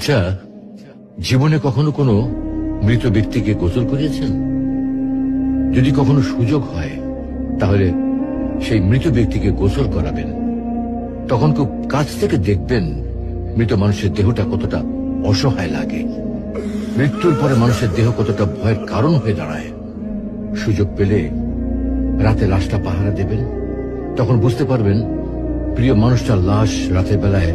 আচ্ছা, জীবনে কখনো কোনো মৃত ব্যক্তিকে গোসল করিয়েছেন? যদি কখনো সুযোগ হয় তাহলে সেই মৃত ব্যক্তিকে গোসল করাবেন। তখন খুব কাছ থেকে দেখবেন মৃত মানুষের দেহটা কতটা অসহায় লাগে, মৃত্যুর পরে মানুষের দেহ কতটা ভয়ের কারণ হয়ে দাঁড়ায়। সুযোগ পেলে রাতে লাশটা পাহারা দেবেন, তখন বুঝতে পারবেন প্রিয় মানুষটার লাশ রাতের বেলায়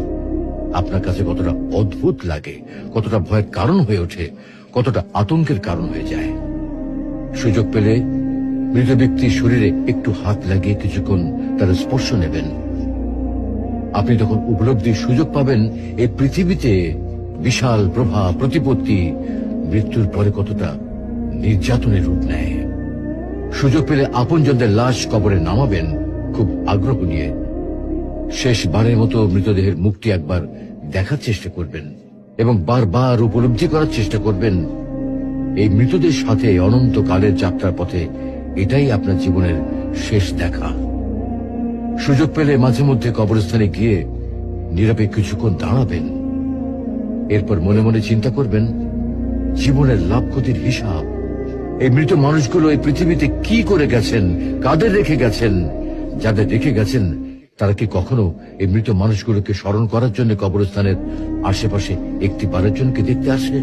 আপনার কাছে কতটা অদ্ভুত লাগে, কতটা ভয়ের কারণ হয়ে ওঠে, কতটা আতঙ্কের কারণ হয়ে যায়। সুযোগ পেলে মৃত ব্যক্তির শরীরে একটু হাত লাগিয়ে কিছুক্ষণ তার স্পর্শ নেবেন। আপনি তখন উপলব্ধির সুযোগ পাবেন এই পৃথিবীতে বিশাল প্রভাব প্রতিপত্তি মৃত্যুর পরে কতটা নির্যাতনের রূপ নেয়। সুযোগ পেলে আপনজনদের লাশ কবরে নামাবেন খুব আগ্রহ নিয়ে। শেষবারের মতো মৃতদেহের মুখটি একবার দেখার চেষ্টা করবেন এবং বারবার উপলব্ধি করার চেষ্টা করবেন এই মৃতদের সাথে অনন্তকালের যাত্রার পথে এটাই আপনার জীবনের শেষ দেখা। সুযোগ পেলে মাঝে মধ্যে কবরস্থানে গিয়ে নীরবে কিছুক্ষণ দাঁড়াবেন। এরপর মনে মনে চিন্তা করবেন জীবনের লাভ ক্ষতির হিসাব। এই মৃত মানুষগুলো এই পৃথিবীতে কি করে গেছেন, কাদের রেখে গেছেন। যাদের রেখে গেছেন তারা কি কখনো এই মৃত মানুষগুলোকে স্মরণ করার জন্য কবরস্থানের আশেপাশে একটি বারের জন্য দেখতে আসে?